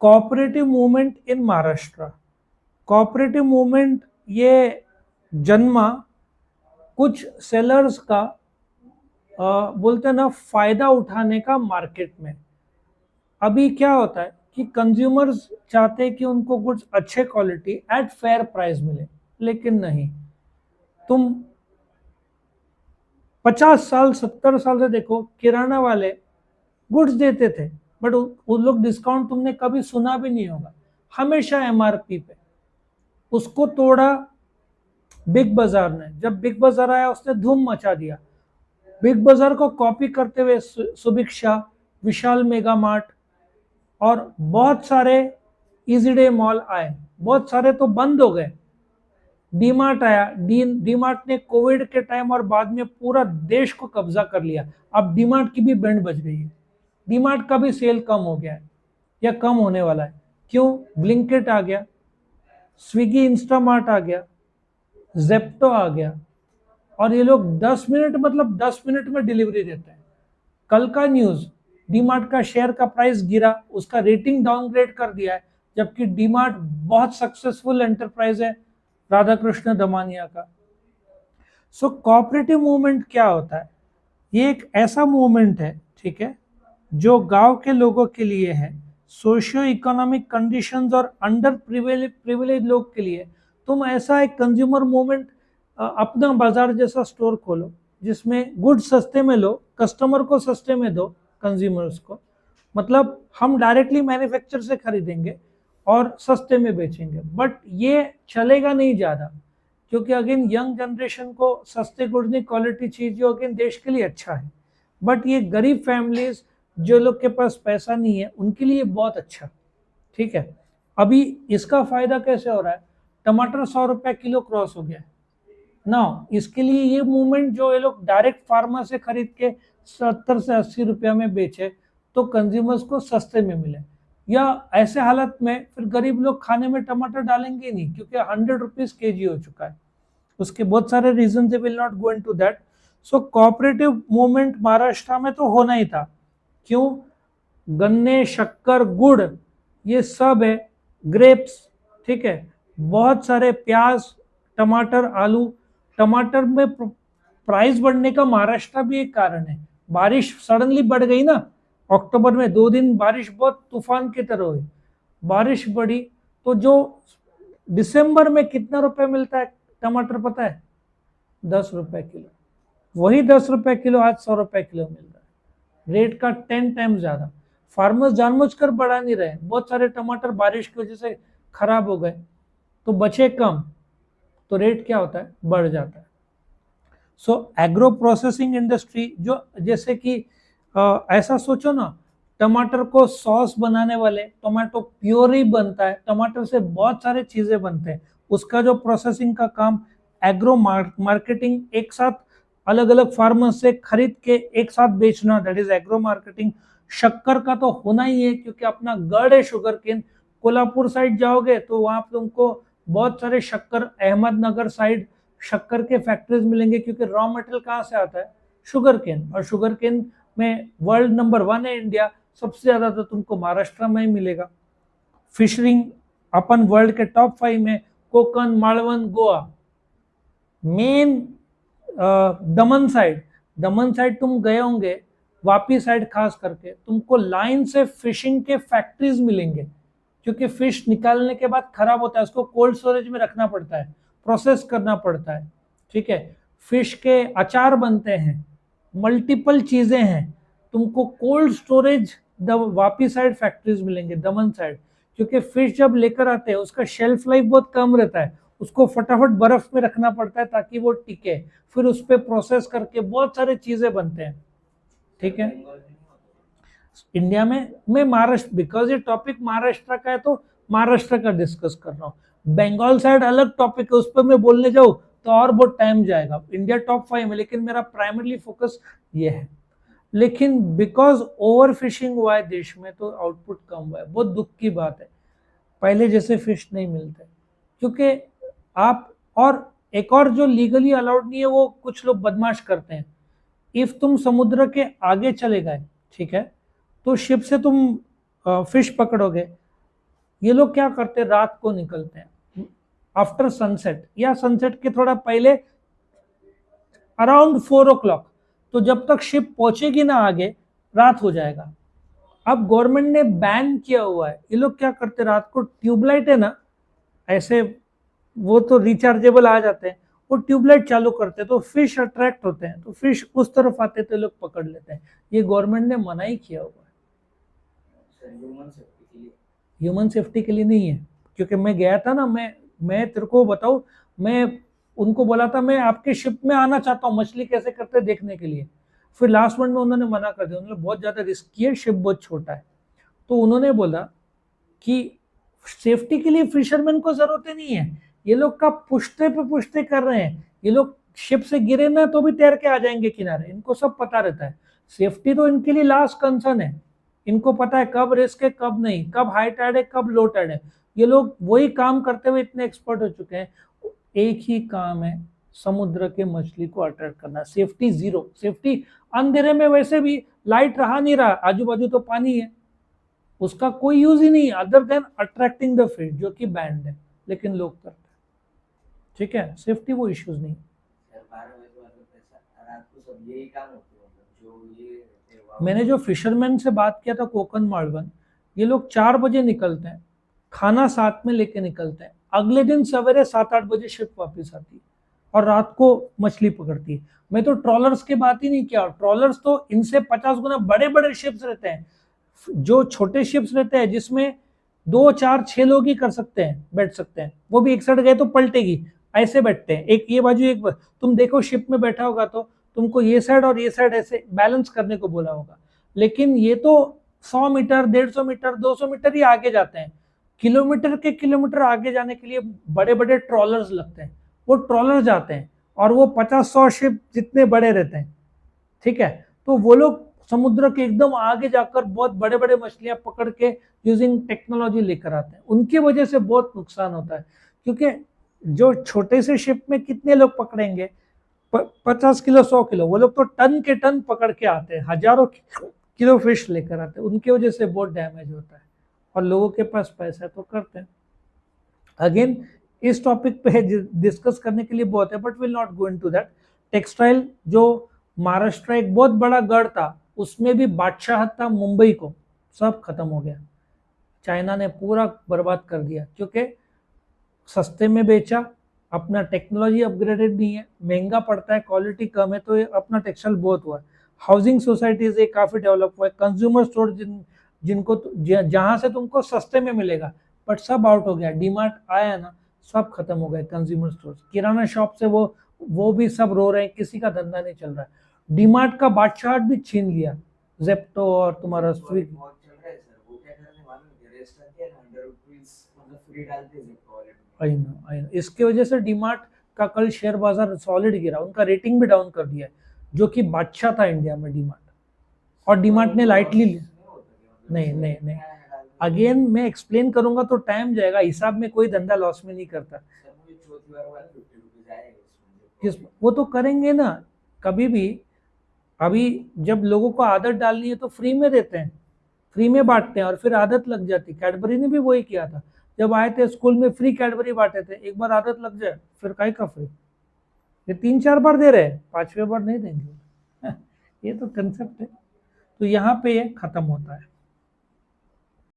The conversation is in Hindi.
Cooperative movement in Maharashtra. Cooperative movement ये जन्मा कुछ सेलर्स का बोलते हैं ना फायदा उठाने का मार्केट में। अभी क्या होता है कि कंज्यूमर्स चाहते हैं कि उनको कुछ अच्छे क्वालिटी एट फेयर प्राइस मिले, लेकिन नहीं। तुम 50 साल 70 साल से देखो, किराना वाले गुड्स देते थे, बट उन लोग डिस्काउंट तुमने कभी सुना भी नहीं होगा, हमेशा एमआरपी पे। उसको तोड़ा बिग बाजार ने। जब बिग बाजार आया उसने धूम मचा दिया। बिग बाजार को कॉपी करते हुए सुभिक्षा, विशाल मेगा मार्ट और बहुत सारे इजी डे मॉल आए। बहुत सारे तो बंद हो गए। डीमार्ट आया। डीमार्ट ने कोविड के टाइम और बाद में पूरा देश को कब्जा कर लिया। अब डीमार्ट की भी बैंड बज गई है। डीमार्ट का भी सेल कम हो गया है या कम होने वाला है। क्यों? ब्लिंकिट आ गया, स्विगी इंस्टामार्ट आ गया, जेप्टो आ गया, और ये लोग 10 मिनट मतलब 10 मिनट में डिलीवरी देते हैं। कल का न्यूज, डीमार्ट का शेयर का प्राइस गिरा, उसका रेटिंग डाउनग्रेड कर दिया है, जबकि डीमार्ट बहुत सक्सेसफुल एंटरप्राइज है राधा कृष्ण दमानिया का। सो कोऑपरेटिव मूवमेंट क्या होता है? ये एक ऐसा मूवमेंट है, ठीक है, जो गांव के लोगों के लिए है, सोशियो इकोनॉमिक कंडीशंस और अंडर प्रिविलेज लोग के लिए। तुम ऐसा एक कंज्यूमर मूवमेंट अपना बाजार जैसा स्टोर खोलो जिसमें गुड सस्ते में लो, कस्टमर को सस्ते में दो, कंज्यूमर्स को। मतलब हम डायरेक्टली मैन्युफैक्चर से खरीदेंगे और सस्ते में बेचेंगे, बट ये चलेगा नहीं ज़्यादा, क्योंकि अगेन यंग जनरेशन को सस्ते गुड्स नहीं, क्वालिटी चीज जो अगेन देश के लिए अच्छा है। बट ये गरीब फैमिलीज जो लोग के पास पैसा नहीं है उनके लिए बहुत अच्छा, ठीक है। अभी इसका फायदा कैसे हो रहा है? टमाटर 100 रुपए किलो क्रॉस हो गया है ना। इसके लिए ये मूवमेंट जो ये लोग डायरेक्ट फार्मर से खरीद के 70 से 80 रुपया में बेचे तो कंज्यूमर्स को सस्ते में मिले, या ऐसे हालत में फिर गरीब लोग खाने में टमाटर डालेंगे नहीं, क्योंकि 100 रुपीज केजी हो चुका है। उसके बहुत सारे reason, they will not go into that. So cooperative movement Maharashtra में तो होना ही था। क्यों? गन्ने, शक्कर, गुड़, ये सब है, ग्रेप्स, ठीक है, बहुत सारे प्याज, टमाटर, आलू। टमाटर में प्राइस बढ़ने का महाराष्ट्र भी एक कारण है। बारिश सडनली बढ़ गई ना, अक्टूबर में 2 दिन बारिश बहुत तूफान की तरह हुई, बारिश बढ़ी, तो जो दिसंबर में कितना रुपए मिलता है टमाटर पता है? 10 रुपए किलो। वही 10 रुपए किलो आज 100 रुपए किलो मिल रहा है, रेट का 10 टाइम्स ज्यादा। फार्मर्स जानबूझकर बढ़ा नहीं रहे। बहुत सारे टमाटर बारिश की वजह से खराब हो गए तो बचे कम, तो रेट क्या होता है? बढ़ जाता है। सो एग्रो प्रोसेसिंग इंडस्ट्री, जो जैसे कि ऐसा सोचो ना, टमाटर को सॉस बनाने वाले, टमाटो प्योरी बनता है, टमाटर से बहुत सारे चीजें बनते हैं, उसका जो प्रोसेसिंग का काम, एग्रो मार्केटिंग, एक साथ अलग अलग फार्मर्स से खरीद के एक साथ बेचना, दैट इज एग्रो मार्केटिंग। शक्कर का तो होना ही है, क्योंकि अपना गढ़ है शुगर केन। कोल्हापुर साइड जाओगे तो वहां पे तुमको बहुत सारे शक्कर, अहमदनगर साइड शक्कर के फैक्ट्रीज मिलेंगे, क्योंकि रॉ मटेरियल कहाँ से आता है? Sugar cane. और शुगर केन में वर्ल्ड नंबर 1 है इंडिया, सबसे ज्यादा तो तुमको महाराष्ट्र में ही मिलेगा। फिशरिंग अपन वर्ल्ड के टॉप 5 में, कोकन, मालवन, गोवा। मेन दमन साइड, दमन साइड तुम गए होंगे, वापी साइड खास करके, तुमको लाइन से फिशिंग के फैक्ट्रीज मिलेंगे, क्योंकि फिश निकालने के बाद खराब होता है, उसको कोल्ड स्टोरेज में रखना पड़ता है, प्रोसेस करना पड़ता है, ठीक है। फिश के अचार बनते हैं, मल्टीपल चीजें हैं, तुमको cold storage Vapi side factories मिलेंगे, दमन साइड। क्योंकि फिश जब लेकर आते हैं उसका शेल्फ लाइफ बहुत कम रहता है, उसको फटाफट बर्फ में रखना पड़ता है ताकि वो टिके, फिर उस पर प्रोसेस करके बहुत सारे चीजें बनते हैं, ठीक है। इंडिया में मैं महाराष्ट्र, बिकॉज ये टॉपिक महाराष्ट्र का है तो महाराष्ट्र का डिस्कस कर रहा हूँ। बंगाल साइड अलग टॉपिक है, उस पर मैं बोलने जाऊँ तो और बहुत टाइम जाएगा। इंडिया टॉप 5 में, लेकिन मेरा प्राइमरली फोकस ये है। लेकिन बिकॉज ओवर फिशिंग हुआ है देश में तो आउटपुट कम हुआ है, बहुत दुख की बात है। पहले जैसे फिश नहीं मिलते, क्योंकि आप, और एक और जो लीगली अलाउड नहीं है वो कुछ लोग बदमाश करते हैं। इफ तुम समुद्र के आगे चले गए, ठीक है, तो शिप से तुम फिश पकड़ोगे, ये लोग क्या करते हैं, रात को निकलते हैं आफ्टर सनसेट या सनसेट के थोड़ा पहले अराउंड 4 o'clock। तो जब तक शिप पहुंचेगी ना आगे, रात हो जाएगा। अब गवर्नमेंट ने बैन किया हुआ है। ये लोग क्या करते हैं, रात को ट्यूबलाइट है ना, ऐसे वो तो रिचार्जेबल आ जाते हैं, वो ट्यूबलाइट चालू करते हैं तो फिश अट्रैक्ट होते हैं, तो फिश उस तरफ आते तो लोग पकड़ लेते हैं। ये गवर्नमेंट ने मना ही किया हुआ है। ह्यूमन सेफ्टी के लिए नहीं है, क्योंकि मैं गया था ना, मैं तेरे को बताऊं, मैं उनको बोला था मैं आपके शिप में आना चाहता हूँ मछली कैसे करते देखने के लिए। फिर लास्ट मिनट में उन्होंने मना कर दिया, उन्होंने बहुत ज्यादा रिस्की है, शिप बहुत छोटा है। तो उन्होंने बोला कि सेफ्टी के लिए फिशरमैन को जरूरत ही नहीं है, ये लोग का पुश्ते पे पुश्ते कर रहे हैं, ये लोग शिप से गिरे ना तो भी तैर के आ जाएंगे किनारे, इनको सब पता रहता है। सेफ्टी तो इनके लिए लास्ट कंसर्न है, इनको पता है कब रिस्क है कब नहीं, कब हाई टाइड है कब लो टाइड है। ये लोग वही काम करते हुए इतने एक्सपर्ट हो चुके हैं। एक ही काम है, समुद्र के मछली को अट्रैक्ट करना। सेफ्टी जीरो, सेफ्टी अंधेरे में वैसे भी लाइट रहा नहीं रहा, आजू बाजू तो पानी है, उसका कोई यूज ही नहीं other than attracting the fish, जो कि बैंड है, लेकिन लोग करते हैं। ठीक है, सेफ्टी वो इश्यूज नहीं। मैंने जो फिशरमैन से बात किया था कोकन मालवन, ये लोग 4 बजे निकलते हैं, खाना साथ में लेके निकलते हैं, अगले दिन सवेरे 7-8 बजे शिप वापस आती है और रात को मछली पकड़ती है। मैं तो ट्रॉलर्स की बात ही नहीं किया, ट्रॉलर्स तो इनसे 50 गुना बड़े बड़े शिप्स रहते हैं। जो छोटे शिप्स रहते हैं जिसमें 2 4 6 लोग ही कर सकते हैं, बैठ सकते हैं, वो भी एक साइड गए तो पलटेगी, ऐसे बैठते हैं, एक ये बाजू एक तुम देखो शिप में बैठा होगा तो तुमको ये साइड और ये साइड ऐसे बैलेंस करने को बोला होगा। लेकिन ये तो 100 मीटर 150 मीटर 200 मीटर ही आगे जाते हैं, किलोमीटर के किलोमीटर आगे जाने के लिए बड़े बड़े ट्रॉलर्स लगते हैं, वो ट्रॉलर जाते हैं और वो 50-100 शिप जितने बड़े रहते हैं। ठीक है, तो वो लोग समुद्र के एकदम आगे जाकर बहुत बड़े बड़े मछलियां पकड़ के यूजिंग टेक्नोलॉजी लेकर आते हैं। उनकी वजह से बहुत नुकसान होता है, क्योंकि जो छोटे से शिप में कितने लोग पकड़ेंगे, 50 किलो 100 किलो, वो लोग तो टन के टन पकड़ के आते हैं, हजारों किलो फिश लेकर आते हैं, उनकी वजह से बहुत डैमेज होता है। और लोगों के पास पैसा तो करते हैं। अगेन इस टॉपिक पे डिस्कस करने के लिए बहुत है, but will not go into that. Textile, जो महाराष्ट्र एक बहुत बड़ा गढ़ था, उसमें भी बादशाह था मुंबई को, सब खत्म हो गया, चाइना ने पूरा बर्बाद कर दिया, क्योंकि सस्ते में बेचा, अपना टेक्नोलॉजी अपग्रेडेड नहीं है, महंगा पड़ता है, क्वालिटी कम है, तो ये अपना टेक्सटाइल बहुत हुआ है। हाउसिंग सोसाइटीज ये काफी डेवलप हुआ है, कंज्यूमर स्टोर जिनको जहां से तुमको सस्ते में मिलेगा, बट सब आउट हो गया। डीमार्ट आया ना, सब खत्म हो गए कंज्यूमर स्टोर, किराना शॉप से वो भी सब रो रहे हैं, किसी का धंधा नहीं चल रहा है। डीमार्ट का बादशाह भी छीन लिया जेप्टो और तुम्हारा स्विगी। आई नो, इसके वजह से डीमार्ट का कल शेयर बाजार सॉलिड गिरा, उनका रेटिंग भी डाउन कर दिया, जो कि बादशाह था इंडिया में डीमार्ट, और डीमार्ट ने लाइटली नहीं नहीं नहीं, अगेन मैं एक्सप्लेन करूंगा तो टाइम जाएगा, हिसाब में कोई धंधा लॉस में नहीं करता। वो तो करेंगे ना कभी भी। अभी जब लोगों को आदत डालनी है तो फ्री में देते हैं, फ्री में बांटते हैं, और फिर आदत लग जाती। कैडबरी ने भी वही किया था, जब आए थे स्कूल में फ्री कैडबरी बांटे थे, एक बार आदत लग जाए फिर काहे का फ्री। ये 3-4 बार दे रहे हैं, 5वें बार नहीं देंगे। ये तो कंसेप्ट है। तो यहाँ पे ये खत्म होता है।